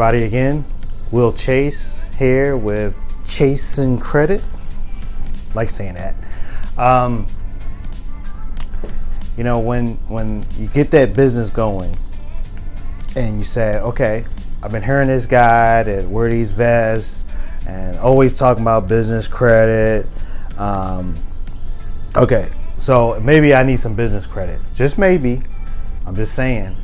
everybody again. Will Chase here with ChaseNCredit. Like saying that. When you get that business going and you say, okay, I've been hearing this guy that wear these vests and always talking about business credit. Okay, so maybe I need some business credit. Just maybe. I'm just saying.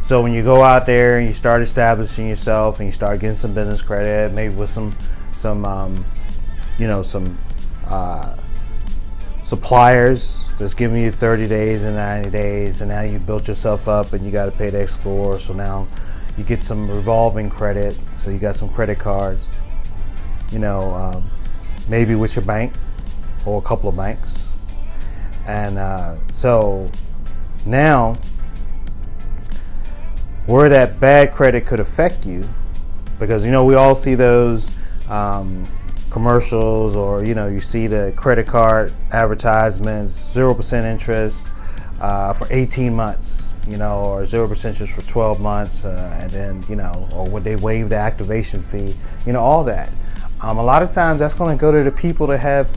So when you go out there and you start establishing yourself and you start getting some business credit, maybe with some suppliers that's giving you 30 days and 90 days, and now you built yourself up and you got to pay that score. So now you get some revolving credit. So you got some credit cards, maybe with your bank or a couple of banks. And so now where that bad credit could affect you, because we all see those commercials, or you see the credit card advertisements, 0% interest for 18 months, or 0% interest for 12 months, and then or when they waive the activation fee, all that. A lot of times that's going to go to the people that have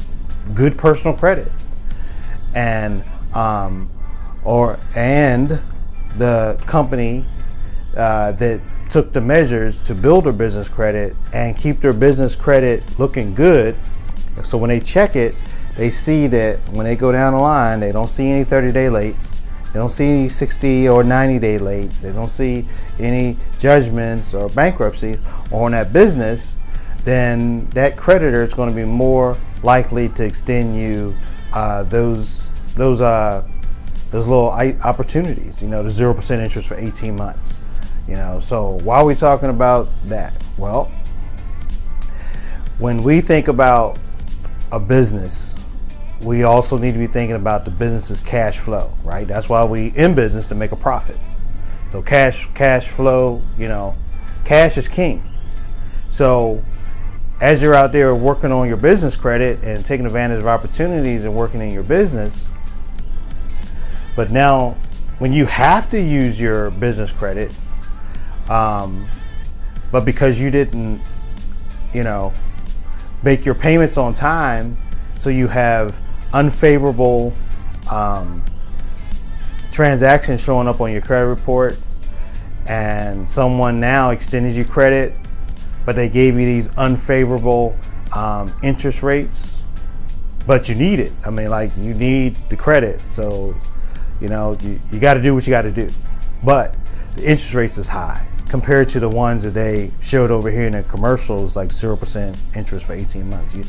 good personal credit, and the company that took the measures to build their business credit and keep their business credit looking good. So when they check it, they see that when they go down the line, they don't see any 30-day lates. They don't see any 60 or 90-day lates. They don't see any judgments or bankruptcy on that business. Then that creditor is going to be more likely to extend you those little opportunities. The 0% interest for 18 months. So why are we talking about that? Well, when we think about a business, we also need to be thinking about the business's cash flow, right? That's why we in business, to make a profit. So cash flow, cash is king. So as you're out there working on your business credit and taking advantage of opportunities and working in your business, but now when you have to use your business credit, but because you didn't, make your payments on time, so you have unfavorable transactions showing up on your credit report, and someone now extended you credit, but they gave you these unfavorable interest rates, but you need it. You need the credit, so you got to do what you got to do, but the interest rates is high compared to the ones that they showed over here in the commercials, like 0% interest for 18 months. You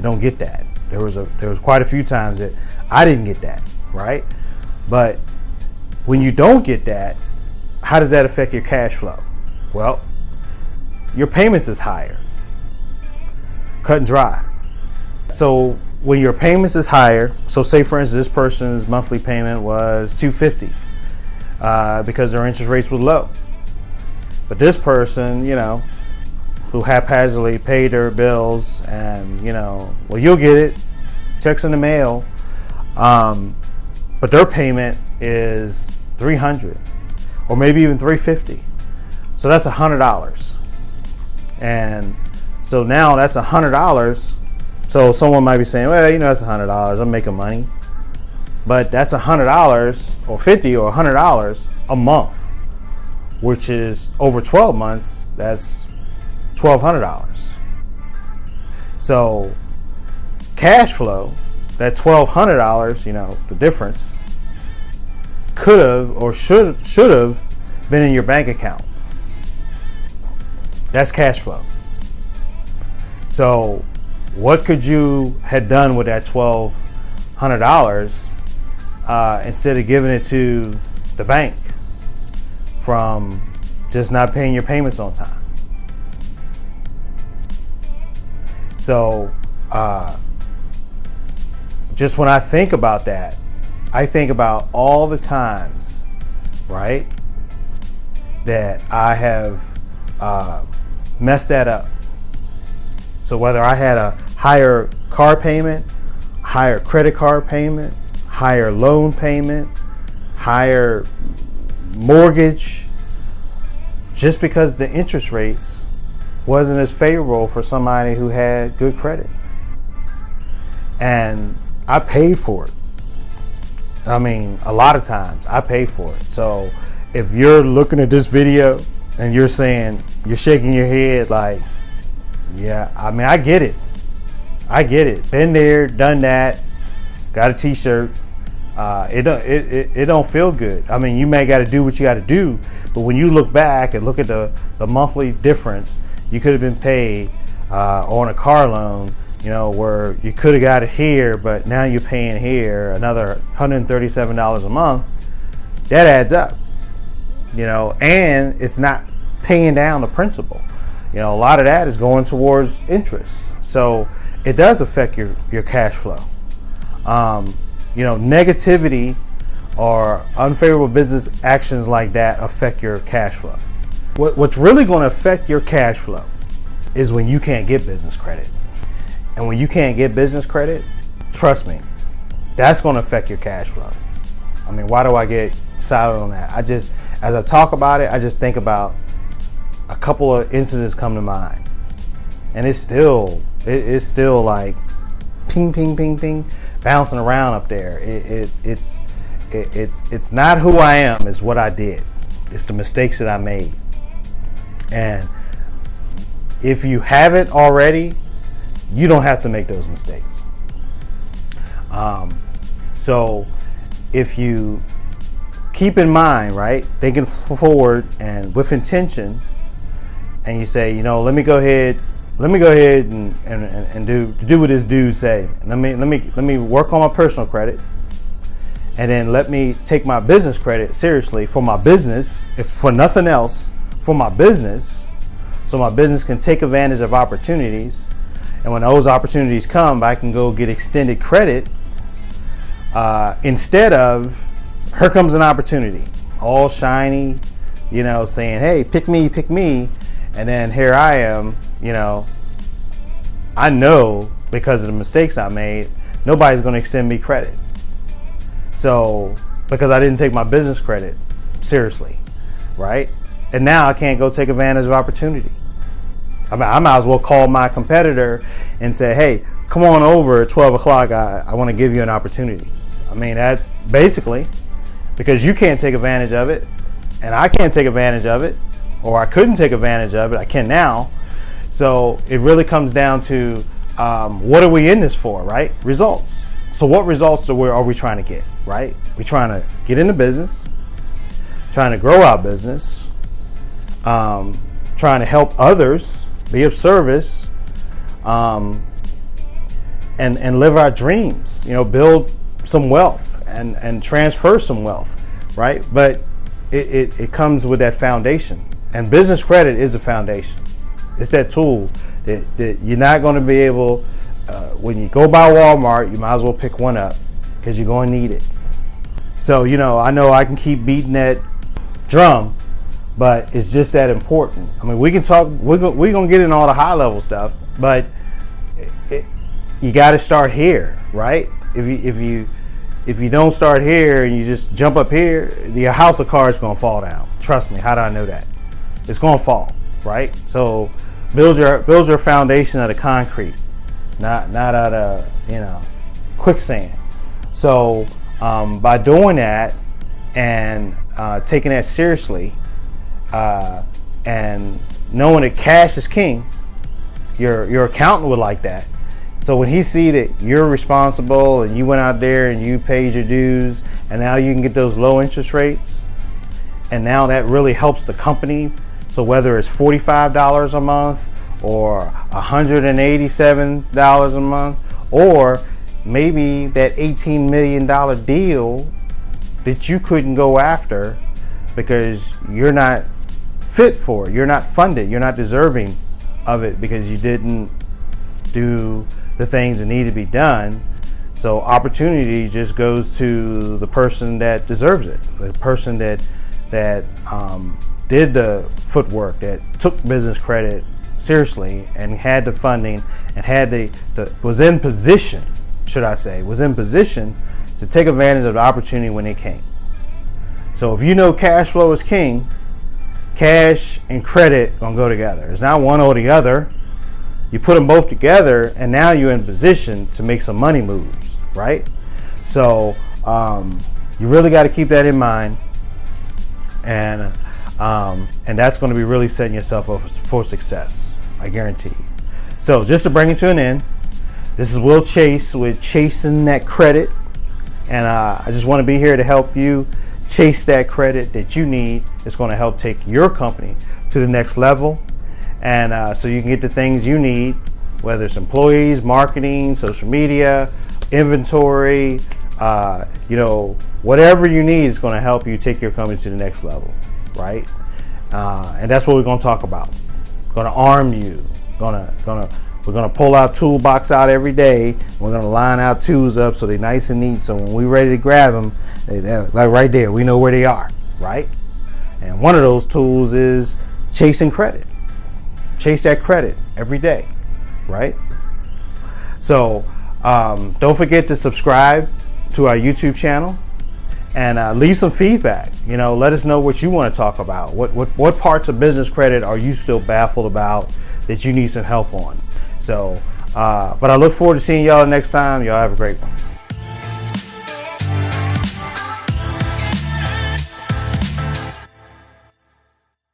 don't get that. There was quite a few times that I didn't get that, right? But when you don't get that, how does that affect your cash flow? Well, your payments is higher. Cut and dry. So when your payments is higher, so say for instance this person's monthly payment was $250. Because their interest rates was low. But this person, who haphazardly paid their bills, and you'll get it, checks in the mail, but their payment is $300 or maybe even $350. So that's $100. And so now that's $100. So someone might be saying, well, that's $100. I'm making money. But that's $100 or $50 or $100 a month, which is over 12 months. That's $1,200. So cash flow, that $1,200, the difference, could have or should have been in your bank account. That's cash flow. So what could you have done with that $1,200? Instead of giving it to the bank from just not paying your payments on time. So just when I think about that, I think about all the times, right, that I have messed that up. So whether I had a higher car payment, higher credit card payment, higher loan payment, higher mortgage, just because the interest rates wasn't as favorable for somebody who had good credit. And I paid for it. I mean, a lot of times I pay for it. So if you're looking at this video and you're saying, you're shaking your head like, yeah, I mean, I get it. I get it. Been there, done that, got a t-shirt. It don't feel good. I mean, you may got to do what you got to do, but when you look back and look at the monthly difference, you could have been paid on a car loan, you know, where you could have got it here, but now you're paying here another $137 a month. That adds up, you know, and it's not paying down the principal. You know, a lot of that is going towards interest. So it does affect your cash flow. You know, negativity or unfavorable business actions like that affect your cash flow. What's really going to affect your cash flow is when you can't get business credit. And when you can't get business credit, trust me, that's going to affect your cash flow. I mean, why do I get silent on that? As I talk about it, I just think about a couple of instances come to mind. And it's still like ping, ping, ping, ping, bouncing around up there. It's not who I am, it's what I did. It's the mistakes that I made. And if you haven't already, you don't have to make those mistakes. So if you keep in mind, right, thinking forward and with intention, and you say, you know, let me go ahead and do what this dude say. Let me work on my personal credit, and then let me take my business credit seriously for my business, if for nothing else, for my business, so my business can take advantage of opportunities. And when those opportunities come, I can go get extended credit instead of, here comes an opportunity, all shiny, you know, saying, hey, pick me. And then here I am, you know, I know because of the mistakes I made, nobody's going to extend me credit. So, because I didn't take my business credit seriously, right? And now I can't go take advantage of opportunity. I mean, I might as well call my competitor and say, hey, come on over at 12 o'clock. I want to give you an opportunity. I mean, that basically, because you can't take advantage of it and I can't take advantage of it, or I couldn't take advantage of it, I can now. So it really comes down to what are we in this for, right? Results. So what results are we trying to get, right? We're trying to get into business, trying to grow our business, trying to help others, be of service, and live our dreams, you know, build some wealth and transfer some wealth, right? But it comes with that foundation. And business credit is a foundation. It's that tool that you're not going to be able, when you go by Walmart, you might as well pick one up because you're going to need it. So, you know I can keep beating that drum, but it's just that important. I mean, we can talk, we're going to get in all the high level stuff, but you got to start here, right? If you don't start here and you just jump up here, your house of cards is going to fall down. Trust me. How do I know that? It's going to fall, right? So build your foundation out of concrete, not out of, you know, quicksand. So by doing that and taking that seriously and knowing that cash is king, your accountant would like that. So when he see that you're responsible and you went out there and you paid your dues and now you can get those low interest rates, and now that really helps the company. So whether it's $45 a month or $187 a month, or maybe that $18 million deal that you couldn't go after because you're not fit for it, you're not funded, you're not deserving of it because you didn't do the things that need to be done. So opportunity just goes to the person that deserves it, the person that did the footwork, that took business credit seriously and had the funding and had was in position to take advantage of the opportunity when it came. So if you know cash flow is king, cash and credit gonna go together. It's not one or the other. You put them both together, and now you're in position to make some money moves, right? So you really got to keep that in mind, and that's going to be really setting yourself up for success. I guarantee you. So just to bring it to an end, this is Will Chase with Chasing That Credit, and I just want to be here to help you chase that credit that you need. It's going to help take your company to the next level. And so you can get the things you need, whether it's employees, marketing, social media, inventory, whatever you need is going to help you take your company to the next level, right? And that's what we're going to talk about. Going to arm you. We're going to pull our toolbox out every day. We're going to line our tools up so they're nice and neat. So when we're ready to grab them, they're like right there, we know where they are, right? And one of those tools is ChaseNCredit. Chase that credit every day, right? So don't forget to subscribe to our YouTube channel and leave some feedback. Let us know what you want to talk about. What parts of business credit are you still baffled about that you need some help on? So, but I look forward to seeing y'all next time. Y'all have a great one.